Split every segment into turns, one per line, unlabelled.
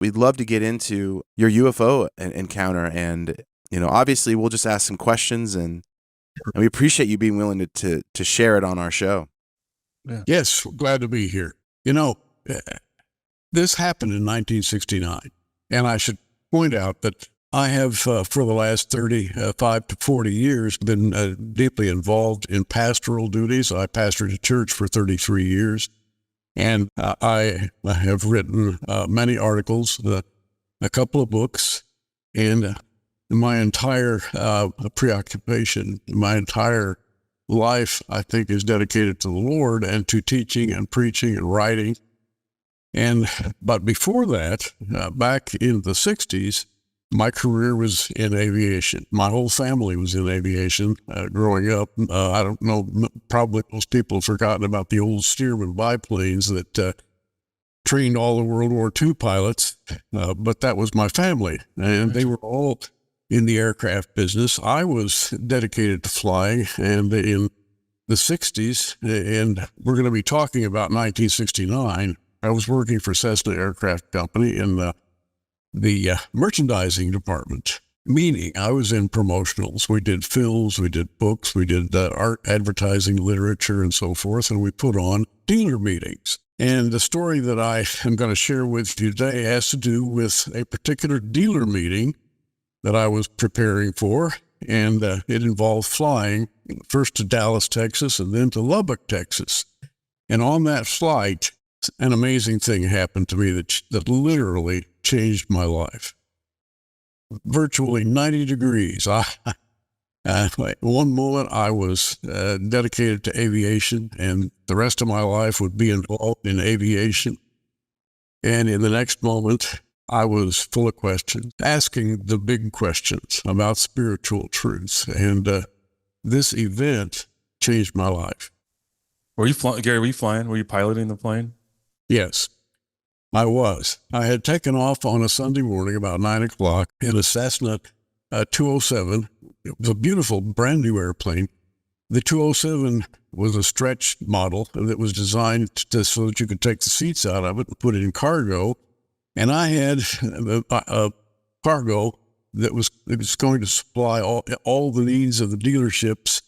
we'd love to get into your UFO encounter. And, obviously we'll just ask some questions, and we appreciate you being willing to share it on our show.
Yeah. Yes, glad to be here. This happened in 1969, and I should point out that I have, for the last 35 to 40 years, been deeply involved in pastoral duties. I pastored a church for 33 years, and I have written many articles, a couple of books, and my entire preoccupation, my entire life, I think, is dedicated to the Lord and to teaching and preaching and writing. But before that, back in the 60s, my career was in aviation. My whole family was in aviation growing up. I don't know, probably most people have forgotten about the old Stearman biplanes that trained all the World War II pilots, but that was my family, and they were all in the aircraft business. I was dedicated to flying, and in the 60s, and we're going to be talking about 1969, I was working for Cessna Aircraft Company in the merchandising department, meaning I was in promotionals. We did films, we did books, we did art, advertising, literature, and so forth, and we put on dealer meetings. And the story that I am going to share with you today has to do with a particular dealer meeting that I was preparing for, and it involved flying first to Dallas, Texas, and then to Lubbock, Texas. And on that flight, an amazing thing happened to me that literally changed my life. Virtually 90 degrees. One moment I was dedicated to aviation, and the rest of my life would be involved in aviation. And in the next moment, I was full of questions, asking the big questions about spiritual truths. And this event changed my life.
Were you flying, Gary? Were you flying? Were you piloting the plane?
Yes, I was. I had taken off on a Sunday morning about 9 o'clock in a Cessna 207. It was a beautiful, brand new airplane. The 207 was a stretch model that was designed so that you could take the seats out of it and put it in cargo. And I had a cargo that was going to supply all the needs of the dealerships,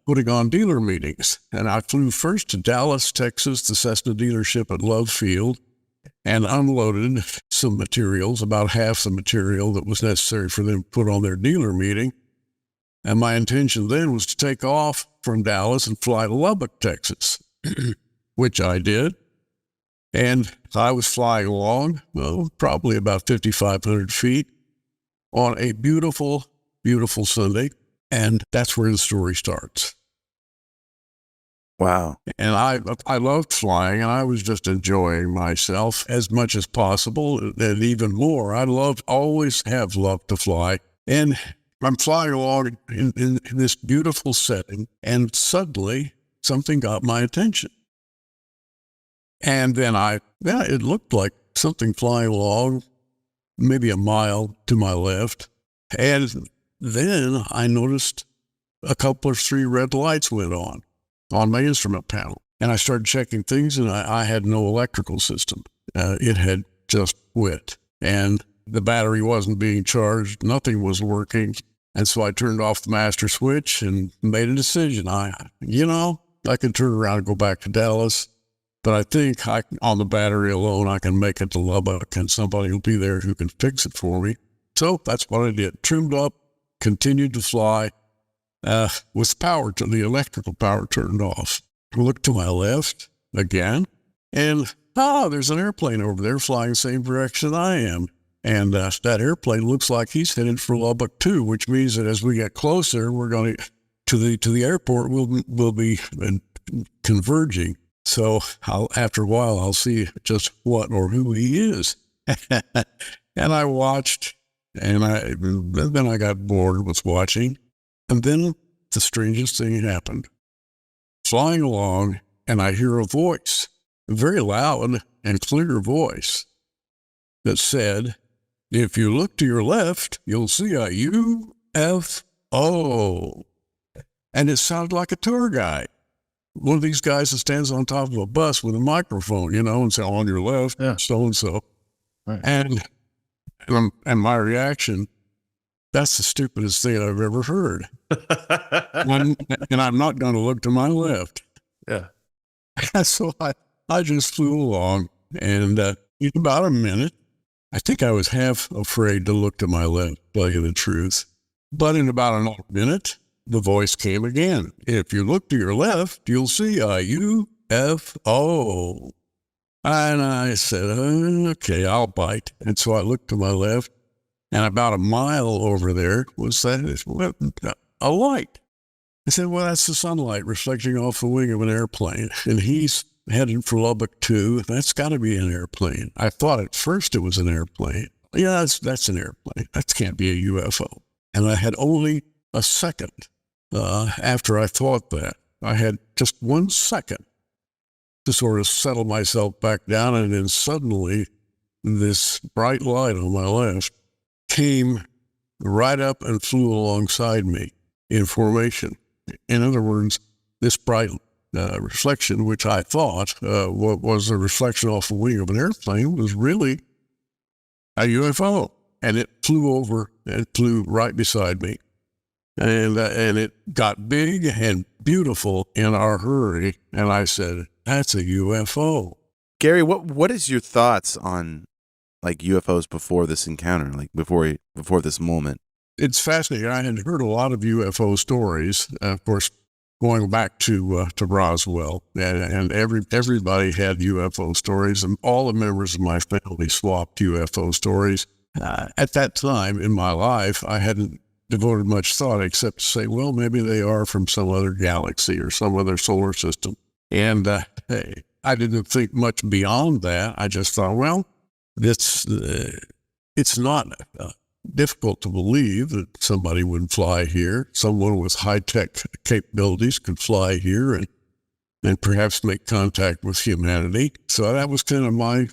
putting on dealer meetings. And I flew first to Dallas, Texas, the Cessna dealership at Love Field, and unloaded some materials, about half the material that was necessary for them to put on their dealer meeting. And my intention then was to take off from Dallas and fly to Lubbock, Texas, which I did. And I was flying along, probably about 5,500 feet on a beautiful, beautiful Sunday. And that's where the story starts.
Wow.
And I loved flying, and I was just enjoying myself as much as possible, and even more. Always have loved to fly. And I'm flying along in this beautiful setting, and suddenly something got my attention. And then it looked like something flying along, maybe a mile to my left. And then I noticed a couple or three red lights went on my instrument panel. And I started checking things, and I had no electrical system. It had just quit. And the battery wasn't being charged. Nothing was working. And so I turned off the master switch and made a decision. I could turn around and go back to Dallas, but I think on the battery alone, I can make it to Lubbock, and somebody will be there who can fix it for me. So that's what I did. Trimmed up, continued to fly with the electrical power turned off. I looked to my left again, and there's an airplane over there flying the same direction I am. And that airplane looks like he's headed for Lubbock too, which means that as we get closer, we're going to the airport. We'll be converging. So after a while, I'll see just what or who he is. And I watched, and then I got bored with watching. And then the strangest thing happened. Flying along, and I hear a voice, a very loud and clear voice, that said, "If you look to your left, you'll see a UFO." And it sounded like a tour guide. One of these guys that stands on top of a bus with a microphone, and say, "On your left, so-and-so."
Right.
And my reaction, that's the stupidest thing I've ever heard. And I'm not going to look to my left.
Yeah.
So I just flew along, and in about a minute, I think I was half afraid to look to my left, to tell you the truth. But in about another minute, the voice came again. If you look to your left, you'll see a UFO. And I said, okay, I'll bite. And so I looked to my left, and about a mile over there was a light. I said, well, that's the sunlight reflecting off the wing of an airplane. And he's headed for Lubbock, too. That's got to be an airplane. I thought at first it was an airplane. Yeah, that's an airplane. That can't be a UFO. And I had only a second after I thought that. I had just 1 second to sort of settle myself back down. And then suddenly this bright light on my left came right up and flew alongside me in formation. In other words, this bright reflection, which I thought was a reflection off the wing of an airplane, was really a UFO. And it flew over and flew right beside me. And it got big and beautiful in our hurry. And I said, that's a UFO.
Gary, what is your thoughts on like UFOs before this encounter, like before this moment?
It's fascinating. I had heard a lot of UFO stories, of course, going back to Roswell, and everybody had UFO stories, and all the members of my family swapped UFO stories. At that time in my life, I hadn't devoted much thought except to say, well, maybe they are from some other galaxy or some other solar system. And I didn't think much beyond that. I just thought, well, it's not difficult to believe that somebody would fly here. Someone with high-tech capabilities could fly here and perhaps make contact with humanity. So that was kind of my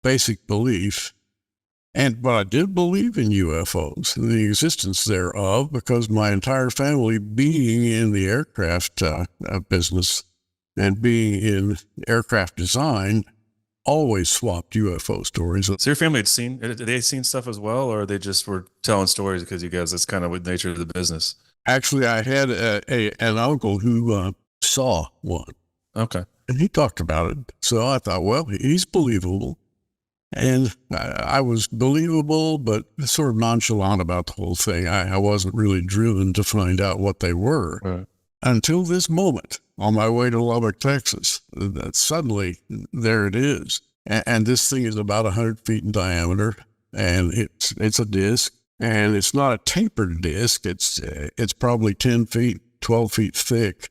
basic belief. But I did believe in UFOs and the existence thereof because my entire family, being in the aircraft business and being in aircraft design, always swapped UFO stories.
So your family had they seen stuff as well, or they just were telling stories because you guys, that's kind of what the nature of the business?
Actually, I had an uncle who saw one.
Okay.
And he talked about it. So I thought, well, he's believable. And I was believable, but sort of nonchalant about the whole thing. I wasn't really driven to find out what they were.
Right.
Until this moment on my way to Lubbock, Texas, that suddenly there it is. And this thing is about 100 feet in diameter, and it's a disc, and it's not a tapered disc. It's probably 10 feet, 12 feet thick.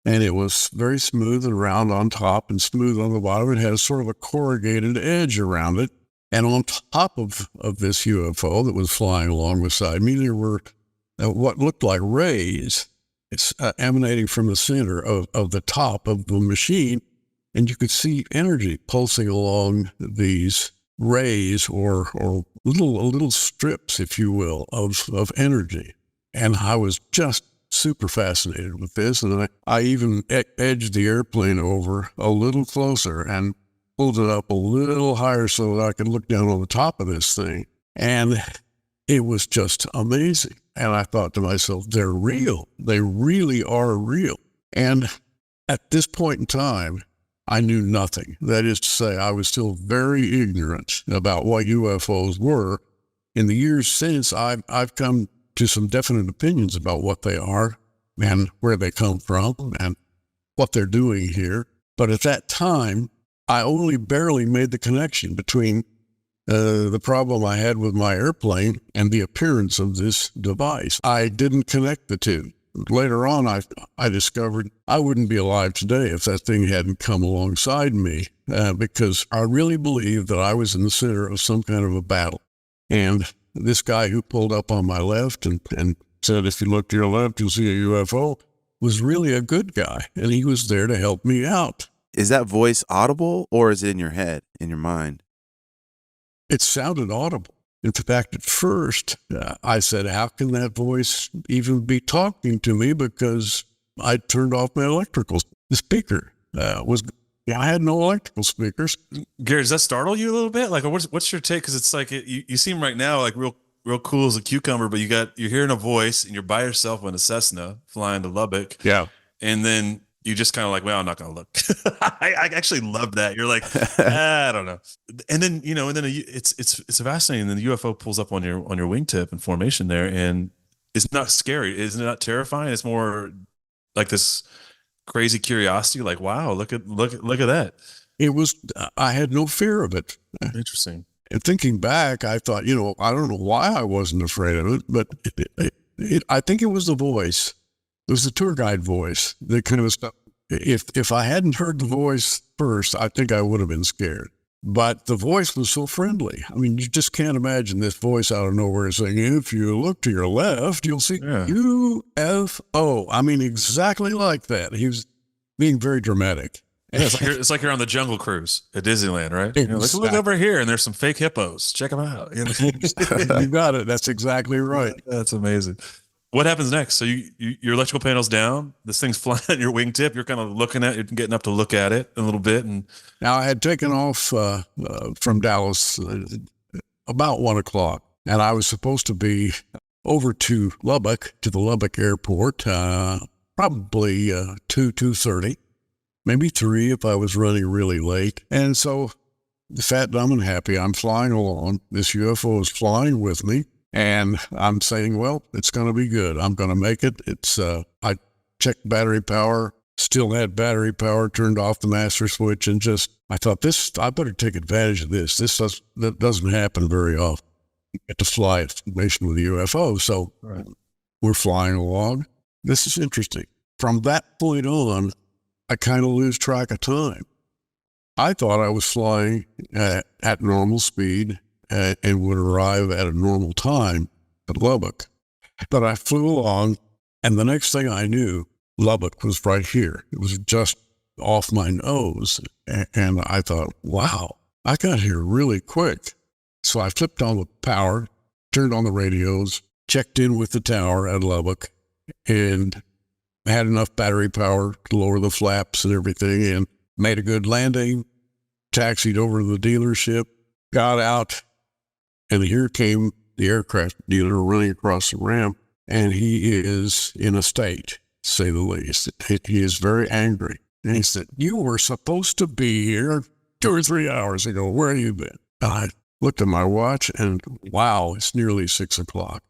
And it was very smooth and round on top and smooth on the bottom. It had sort of a corrugated edge around it. And on top of this UFO that was flying along beside me, there were what looked like rays emanating from the center of the top of the machine. And you could see energy pulsing along these rays or little strips, if you will, of energy. And I was just super fascinated with this, and I even edged the airplane over a little closer and pulled it up a little higher so that I could look down on the top of this thing. And it was just amazing. And I thought to myself, they're real. They really are real. And at this point in time, I knew nothing. That is to say, I was still very ignorant about what UFOs were. In the years since, I've come to some definite opinions about what they are and where they come from and what they're doing here. But at that time, I only barely made the connection between the problem I had with my airplane and the appearance of this device. I didn't connect the two. Later on, I discovered I wouldn't be alive today if that thing hadn't come alongside me, because I really believed that I was in the center of some kind of a battle. And this guy who pulled up on my left and said, if you look to your left, you'll see a UFO, was really a good guy, and he was there to help me out.
Is that voice audible, or is it in your head, in your mind?
It sounded audible. In fact, at first, I said, how can that voice even be talking to me? Because I turned off my electricals. The speaker was Yeah, I had no electrical speakers.
Gary, does that startle you a little bit? Like, what's your take? Because it's like you seem right now like real cool as a cucumber, but you're hearing a voice and you're by yourself in a Cessna flying to Lubbock,
Yeah.
and then you just kind of like, well, I'm not gonna look. I actually love that. You're like, I don't know, and then it's fascinating. And then the UFO pulls up on your wingtip and formation there, and it's not scary. Isn't it not terrifying? It's more like this crazy curiosity. Like, wow, look at that.
It was, I had no fear of it.
Interesting.
And thinking back, I thought, I don't know why I wasn't afraid of it, but I think it was the voice. It was the tour guide voice that kind of stuff. If I hadn't heard the voice first, I think I would have been scared. But the voice was so friendly. I mean, you just can't imagine this voice out of nowhere saying, if you look to your left, you'll see UFO. I mean, exactly like that. He was being very dramatic.
Yeah, it's like you're on the Jungle Cruise at Disneyland, right? Let's look over here, and there's some fake hippos. Check them out.
You got it. That's exactly right.
That's amazing. What happens next? So your electrical panel's down. This thing's flying at your wingtip. You're kind of looking at it, getting up to look at it a little bit. And
now I had taken off from Dallas about 1 o'clock, and I was supposed to be over to Lubbock, to the Lubbock airport, probably 2:30. Maybe 3 if I was running really late. And so, fat, dumb, and happy, I'm flying along. This UFO is flying with me. And I'm saying, well, it's going to be good. I'm going to make it. I checked battery power, still had battery power, turned off the master switch, and I thought, I better take advantage of this. That doesn't happen very often. You get to fly a formation with a UFO. So we're flying along. This is interesting. From that point on, I kind of lose track of time. I thought I was flying at normal speed and would arrive at a normal time at Lubbock. But I flew along, and the next thing I knew, Lubbock was right here. It was just off my nose. And I thought, wow, I got here really quick. So I flipped on the power, turned on the radios, checked in with the tower at Lubbock, and had enough battery power to lower the flaps and everything, and made a good landing, taxied over to the dealership, got out, and here came the aircraft dealer running across the ramp, and he is in a state, to say the least. He is very angry. And he said, you were supposed to be here 2 or 3 hours ago. Where have you been? And I looked at my watch, and wow, it's nearly 6 o'clock.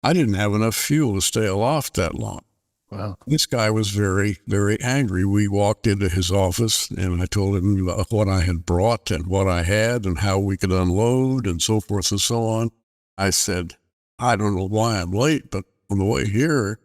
I didn't have enough fuel to stay aloft that long.
Wow.
This guy was very, very angry. We walked into his office, and I told him what I had brought and what I had and how we could unload and so forth and so on. I said, I don't know why I'm late, but on the way here,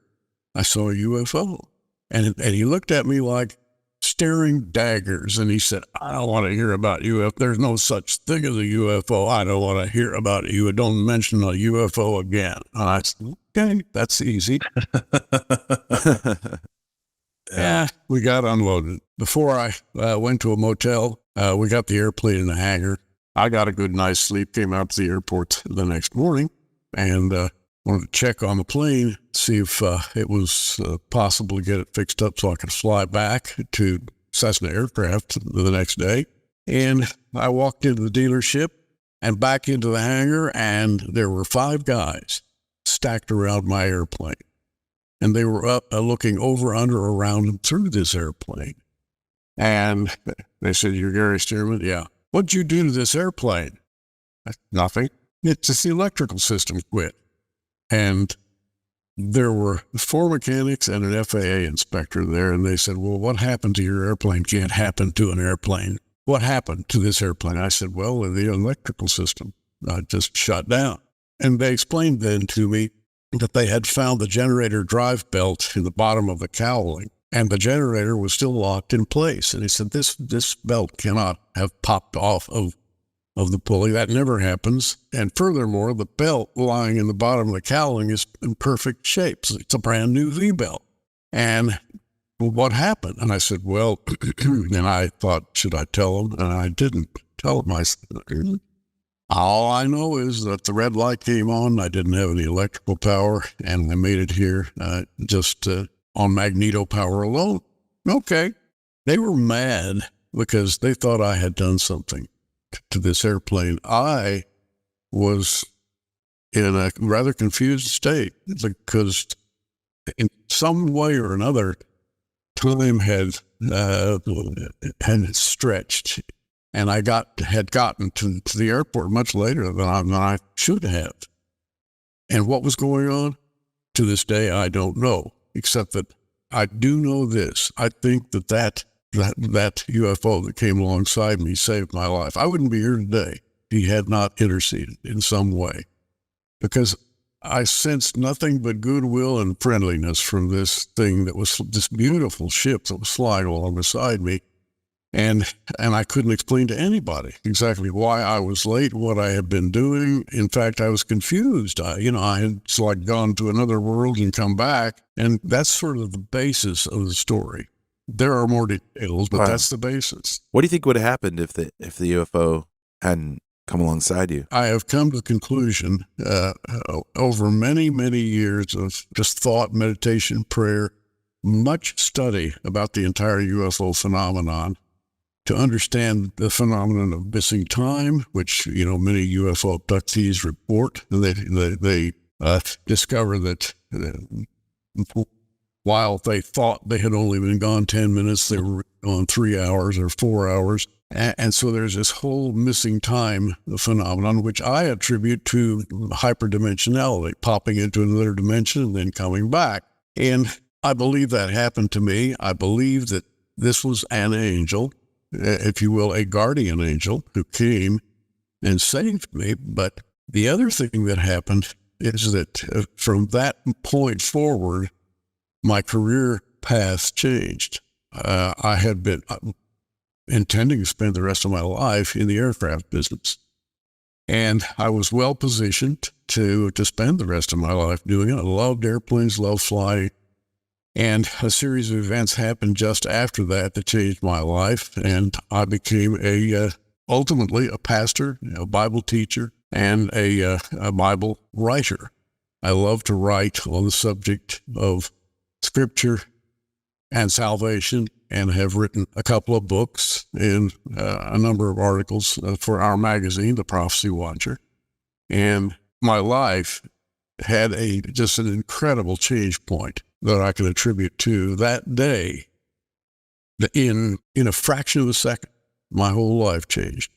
I saw a UFO. And he looked at me like staring daggers, and he said, I don't want to hear about UFO. There's no such thing as a UFO. I don't want to hear about you. Don't mention a UFO again. And I said, okay, that's easy. Yeah, we got unloaded. Before I went to a motel, we got the airplane in the hangar. I got a good night's sleep, came out to the airport the next morning, and wanted to check on the plane, see if it was possible to get it fixed up so I could fly back to Cessna Aircraft the next day. And I walked into the dealership and back into the hangar, and there were 5 guys stacked around my airplane. And they were up looking over, under, around, and through this airplane. And they said, you're Gary Stearman? Yeah. What'd you do to this airplane? Nothing. It's just the electrical system quit. And there were 4 mechanics and an FAA inspector there, and they said, well, what happened to your airplane? Can't happen to an airplane. What happened to this airplane? I said, well, the electrical system just shut down. And they explained then to me that they had found the generator drive belt in the bottom of the cowling, and the generator was still locked in place. And he said, this belt cannot have popped off of the pulley. That never happens. And furthermore, the belt lying in the bottom of the cowling is in perfect shape. So it's a brand new V-belt. And well, what happened? And I said, well, and I thought, should I tell him? And I didn't tell him. I said, all I know is that the red light came on. I didn't have any electrical power, and I made it here just on magneto power alone. Okay. They were mad because they thought I had done something to this airplane. I was in a rather confused state because in some way or another, time had stretched, and I had gotten to the airport much later than I should have. And what was going on? To this day, I don't know, except that I do know this. I think that UFO that came alongside me saved my life. I wouldn't be here today if he had not interceded in some way, because I sensed nothing but goodwill and friendliness from this thing that was this beautiful ship that was flying along beside me. And I couldn't explain to anybody exactly why I was late, what I had been doing. In fact, I was confused. I had like gone to another world and come back. And that's sort of the basis of the story. There are more details, but that's the basis.
What do you think would have happened if the UFO hadn't come alongside you?
I have come to the conclusion over many, many years of just thought, meditation, prayer, much study about the entire UFO phenomenon, to understand the phenomenon of missing time, which, many UFO abductees report. They discover that while they thought they had only been gone 10 minutes, they were gone 3 hours or 4 hours. And so there's this whole missing time phenomenon, which I attribute to hyperdimensionality, popping into another dimension and then coming back. And I believe that happened to me. I believe that this was an angel, if you will, a guardian angel who came and saved me. But the other thing that happened is that from that point forward, my career path changed. I had been intending to spend the rest of my life in the aircraft business. And I was well positioned to spend the rest of my life doing it. I loved airplanes, loved flying. And a series of events happened just after that changed my life. And I became ultimately a pastor, a Bible teacher, and a Bible writer. I love to write on the subject of Scripture and salvation, and have written a couple of books and a number of articles for our magazine, The Prophecy Watcher. And my life had just an incredible change point that I can attribute to that day. In a fraction of a second, my whole life changed.